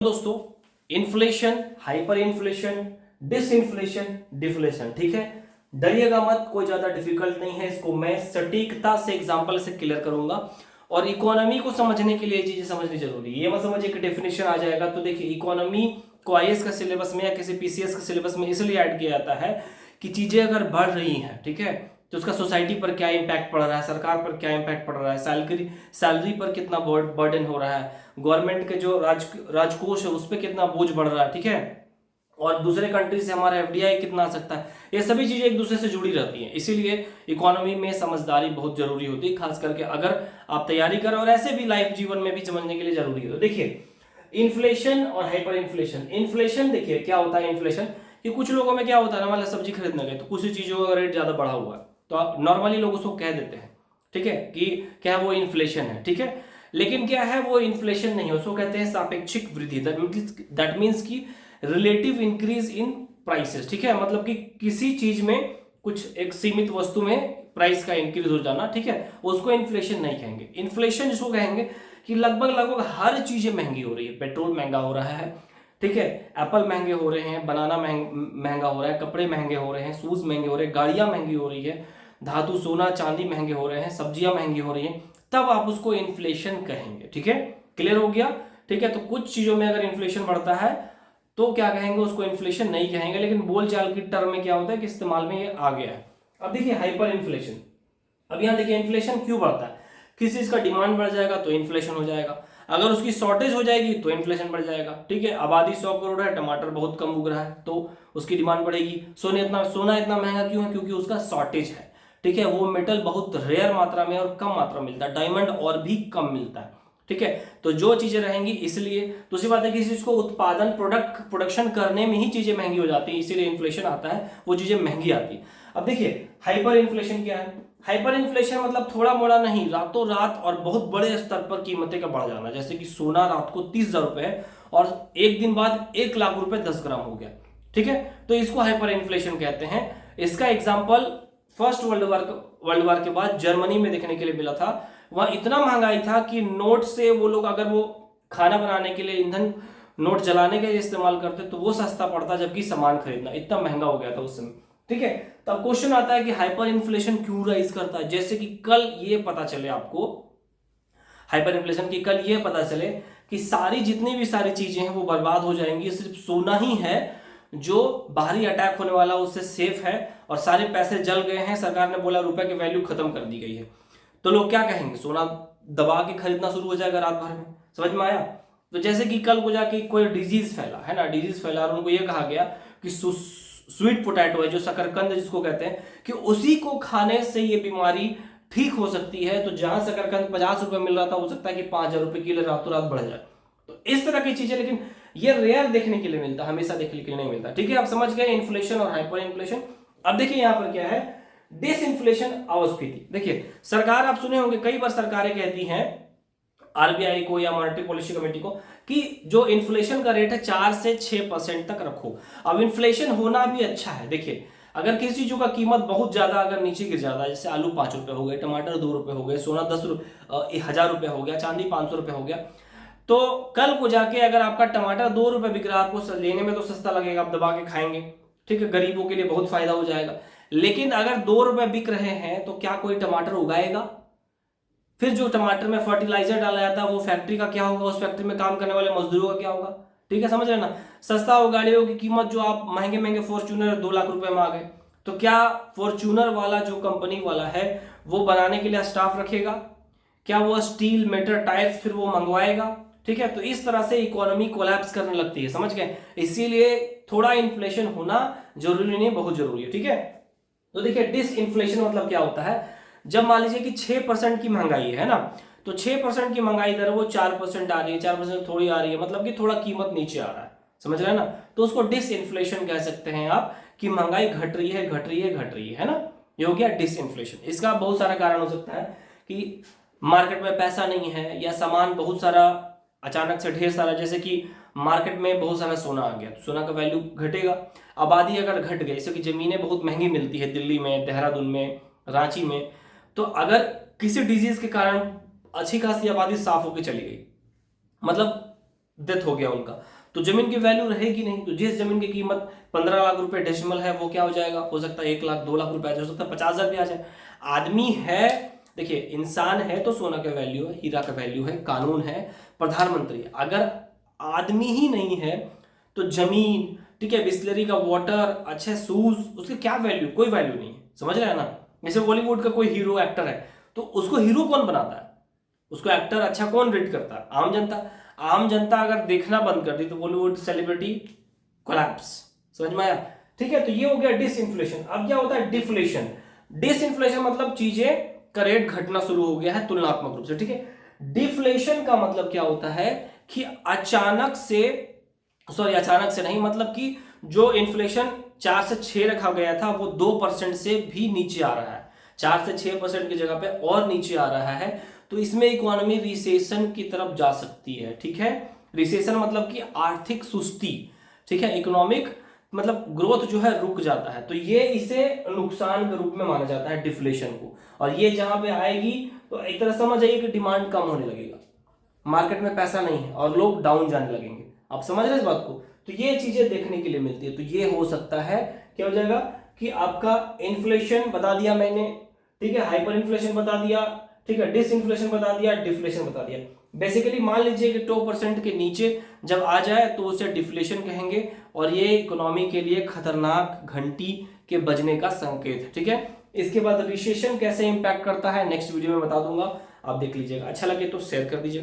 दोस्तों, inflation, hyper inflation, disinflation, deflation, ठीक है। डरिएगा मत, कोई ज्यादा डिफिकल्ट नहीं है। इसको मैं सटीकता से एग्जांपल से क्लियर करूंगा। और इकोनॉमी को समझने के लिए ये चीजें समझनी जरूरी है। ये मत समझिए कि डेफिनेशन आ जाएगा। तो देखिए, इकोनॉमी को आईएएस का सिलेबस में या किसी पीसीएस का सिलेबस में इसलिए ऐड किया जाता है कि चीजें अगर बढ़ रही हैं, ठीक है, तो उसका सोसाइटी पर क्या इम्पैक्ट पड़ रहा है, सरकार पर क्या इम्पैक्ट पड़ रहा है, सैलरी पर कितना बर्डन हो रहा है, गवर्नमेंट के जो राजकोष है उस पर कितना बोझ बढ़ रहा है, ठीक है, और दूसरे कंट्री से हमारा एफडीआई कितना आ सकता है। ये सभी चीजें एक दूसरे से जुड़ी रहती हैं। इसीलिए इकोनॉमी में समझदारी बहुत जरूरी होती है, खास करके अगर आप तैयारी करें और ऐसे भी लाइफ जीवन में भी समझने के लिए जरूरी है। तो देखिए, इन्फ्लेशन और हाइपर इन्फ्लेशन। इन्फ्लेशन देखिए क्या होता है। इन्फ्लेशन कि कुछ लोगों में क्या होता है ना, मतलब सब्जी खरीदने गए तो कुछ चीजों का रेट ज्यादा बढ़ा हुआ है, तो आप नॉर्मली लोग उसको कह देते हैं, ठीक है, कि क्या वो इन्फ्लेशन है, ठीक है। लेकिन क्या है, वो इन्फ्लेशन नहीं है, उसको कहते हैं सापेक्षिक वृद्धि। दैट मीन्स की रिलेटिव इंक्रीज इन प्राइसेस, ठीक है, मतलब कि किसी चीज में कुछ एक सीमित वस्तु में प्राइस का इंक्रीज हो जाना, ठीक है, उसको इन्फ्लेशन नहीं कहेंगे। इन्फ्लेशन जिसको कहेंगे कि लगभग लगभग हर चीजें महंगी हो रही है। पेट्रोल महंगा हो रहा है, ठीक है, एप्पल महंगे हो रहे हैं, बनाना महंगा हो रहा है, कपड़े महंगे हो रहे हैं, शूज महंगे हो रहे हैं, गाड़ियां महंगी हो रही है, धातु सोना चांदी महंगे हो रहे हैं, सब्जियां महंगी हो रही हैं, तब आप उसको इन्फ्लेशन कहेंगे, ठीक है। क्लियर हो गया, ठीक है। तो कुछ चीजों में अगर इन्फ्लेशन बढ़ता है तो क्या कहेंगे, उसको इन्फ्लेशन नहीं कहेंगे। लेकिन बोलचाल की टर्म में क्या होता है कि इस्तेमाल में ये आ गया है। अब देखिए हाइपर इन्फ्लेशन। अब यहां देखिए इन्फ्लेशन क्यों बढ़ता है। किसी चीज का डिमांड बढ़ जाएगा तो इन्फ्लेशन हो जाएगा, अगर उसकी शॉर्टेज हो जाएगी तो इन्फ्लेशन बढ़ जाएगा, ठीक है। आबादी 100 करोड़ है, टमाटर बहुत कम उग रहा है तो उसकी डिमांड बढ़ेगी। सोना इतना महंगा क्यों है, क्योंकि उसका शॉर्टेज है, ठीक है। वो मेटल बहुत रेयर मात्रा में और कम मात्रा में मिलता है, डायमंड और भी कम मिलता है, ठीक है। तो जो चीजें रहेंगी इसलिए। दूसरी बात है कि चीज को उत्पादन प्रोडक्शन करने में ही चीजें महंगी हो जाती है, इसीलिए इन्फ्लेशन आता है, वो चीजें महंगी आती है। अब देखिए हाइपर इन्फ्लेशन क्या है। हाइपर इन्फ्लेशन मतलब थोड़ा मोड़ा नहीं, रातों रात और बहुत बड़े स्तर पर कीमतें का बढ़ जाना। जैसे कि सोना रात को 30,000 रुपए है और एक दिन बाद 1 लाख रुपए 10 ग्राम हो गया, ठीक है। तो इसको हाइपर इन्फ्लेशन कहते हैं। इसका एग्जाम्पल फर्स्ट वर्ल्ड वार के बाद जर्मनी में देखने के लिए मिला था। वहां इतना महंगाई था कि नोट से वो लोग अगर वो खाना बनाने के लिए ईंधन नोट जलाने के लिए इस्तेमाल करते तो वो सस्ता पड़ता, जबकि सामान खरीदना इतना महंगा हो गया था उस समय, ठीक है। तब क्वेश्चन आता है कि हाइपर इन्फ्लेशन क्यों राइज करता है। जैसे कि कल ये पता चले आपको, हाइपर इन्फ्लेशन की कल ये पता चले कि सारी जितनी भी सारी चीजें हैं वो बर्बाद हो जाएंगी, सिर्फ सोना ही है जो बाहरी अटैक होने वाला उससे सेफ है, और सारे पैसे जल गए हैं, सरकार ने बोला रुपए की वैल्यू खत्म कर दी गई है। तो लोग क्या कहेंगे, सोना दबा के खरीदना शुरू हो जाएगा रात भर में। समझ में आया। तो जैसे कि कल को जाके कोई डिजीज फैला है ना, डिजीज फैला और उनको ये कहा गया कि स्वीट पोटैटो है जो शकरकंद जिसको कहते हैं, कि उसी को खाने से ये बीमारी ठीक हो सकती है। तो जहां शकरकंद 50 रुपए मिल रहा था, हो सकता है कि 5,000 रुपए किलो रातों रात बढ़ जाए। तो इस तरह की चीजें, लेकिन ये रेयर देखने के लिए मिलता, हमेशा देखने के लिए नहीं मिलता, ठीक है। आप समझ गए इन्फ्लेशन और हाइपर इन्फ्लेशन। अब देखिए यहां पर क्या है, डिसइन्फ्लेशन अवस्फीति। देखिए सरकार, आप सुने होंगे कई बार सरकारें कहती हैं आरबीआई को या मॉनेटरी पॉलिसी कमेटी को कि जो इन्फ्लेशन का रेट है 4 से 6% तक रखो। अब इन्फ्लेशन होना भी अच्छा है। देखिए अगर किसी चीजों का कीमत बहुत ज्यादा अगर नीचे गिर जाता है, जैसे आलू 5 रुपए हो गए, टमाटर 2 रुपए हो गए, सोना 10,000 रुपए हो गया, चांदी 500 रुपए हो गया, तो कल को जाके अगर आपका टमाटर 2 रुपए बिक रहा है, आपको लेने में तो सस्ता लगेगा, आप दबा के खाएंगे, ठीक है, गरीबों के लिए बहुत फायदा हो जाएगा। लेकिन अगर 2 रुपए बिक रहे हैं तो क्या कोई टमाटर उगाएगा। फिर जो टमाटर में फर्टिलाइजर डाला जाता है वो फैक्ट्री का क्या होगा, उस फैक्ट्री में काम करने वाले मजदूरों का क्या होगा, ठीक है, समझ रहे ना। सस्ता हो गाड़ियों की कीमत, जो आप महंगे महंगे फॉर्च्यूनर 2 लाख रुपए में आ गए, तो क्या फॉर्च्यूनर वाला जो कंपनी वाला है वो बनाने के लिए स्टाफ रखेगा, क्या वो स्टील मेटल टायर्स फिर वो मंगवाएगा, ठीक है। तो इस तरह से इकोनॉमी कोलैप्स करने लगती है, समझ गए। इसीलिए थोड़ा इन्फ्लेशन होना जरूरी नहीं, बहुत जरूरी है, ठीक है। तो देखिए डिस इन्फ्लेशन मतलब क्या होता है, जब मान लीजिए कि 6% की महंगाई है ना, तो 6% की महंगाई दर वो 4% आ रही है, 4% थोड़ी आ रही है, मतलब कि थोड़ा कीमत नीचे आ रहा है, समझ रहे हैं ना। तो उसको डिस इन्फ्लेशन कह सकते हैं आप, कि महंगाई घट रही है घट रही है घट रही है ना, ये हो गया डिस इन्फ्लेशन। इसका बहुत सारा कारण हो सकता है कि मार्केट में पैसा नहीं है, या सामान बहुत सारा अचानक से ढेर सारा, जैसे कि मार्केट में बहुत सारा सोना आ गया तो सोना का वैल्यू घटेगा। आबादी अगर घट गई, जैसे कि जमीनें बहुत महंगी मिलती है दिल्ली में, देहरादून में, रांची में, तो अगर किसी डिजीज के कारण अच्छी खासी आबादी साफ होकर चली गई, मतलब डेथ हो गया उनका, तो जमीन की वैल्यू रहेगी नहीं। तो जिस जमीन की कीमत 15 लाख रुपए डेसिमल है, वो क्या हो जाएगा, हो सकता है 1 लाख 2 लाख रुपए आ जाए, हो सकता है 50,000 भी आ जाए। आदमी है, देखिए इंसान है तो सोना का वैल्यू है, हीरा का वैल्यू है, कानून है, प्रधानमंत्री है। अगर आदमी ही नहीं है तो जमीन, ठीक है, बिस्लरी का वाटर, अच्छे शूज, उसकी क्या वैल्यू, कोई वैल्यू नहीं है। समझ रहे हैं ना। जैसे बॉलीवुड का कोई हीरो एक्टर है तो उसको हीरो कौन बनाता है, उसको एक्टर अच्छा कौन रेट करता है, आम जनता। आम जनता अगर देखना बंद कर दी तो बॉलीवुड सेलिब्रिटी कोलैप्स। समझ में आया, ठीक है। तो ये हो गया डिसइंफ्लेशन। अब क्या होता है डिफ्लेशन। डिसइंफ्लेशन मतलब चीजें का रेट घटना शुरू हो गया है तुलनात्मक रूप से, ठीक है। डिफ्लेशन का मतलब क्या होता है कि अचानक से, सॉरी अचानक से नहीं, मतलब कि जो इन्फ्लेशन 4 से 6 रखा गया था वो 2% से भी नीचे आ रहा है, 4 से 6% की जगह पे और नीचे आ रहा है। तो इसमें इकोनॉमी रिसेशन की तरफ जा सकती है, ठीक है। रिसेशन मतलब कि आर्थिक सुस्ती, ठीक है। इकोनॉमिक मतलब ग्रोथ जो है रुक जाता है, तो ये इसे नुकसान के रूप में माना जाता है डिफ्लेशन को। और ये जहां पे आएगी तो एक तरह समझ आइए कि डिमांड कम होने लगेगा, मार्केट में पैसा नहीं है और लोग डाउन जाने लगेंगे। आप समझ रहे हैं इस बात को। तो ये चीजें देखने के लिए मिलती है। तो ये हो सकता है, क्या हो जाएगा कि आपका इन्फ्लेशन बता दिया मैंने, ठीक है, हाइपर इन्फ्लेशन बता दिया, ठीक है, डिसइंफ्लेशन बता दिया, डिफ्लेशन बता दिया। बेसिकली मान लीजिए कि 2% के नीचे जब आ जाए तो उसे डिफ्लेशन कहेंगे, और ये इकोनॉमी के लिए खतरनाक घंटी के बजने का संकेत है, ठीक है। इसके बाद रिसेशन कैसे इंपैक्ट करता है नेक्स्ट वीडियो में बता दूंगा, आप देख लीजिएगा। अच्छा लगे तो शेयर कर दीजिएगा।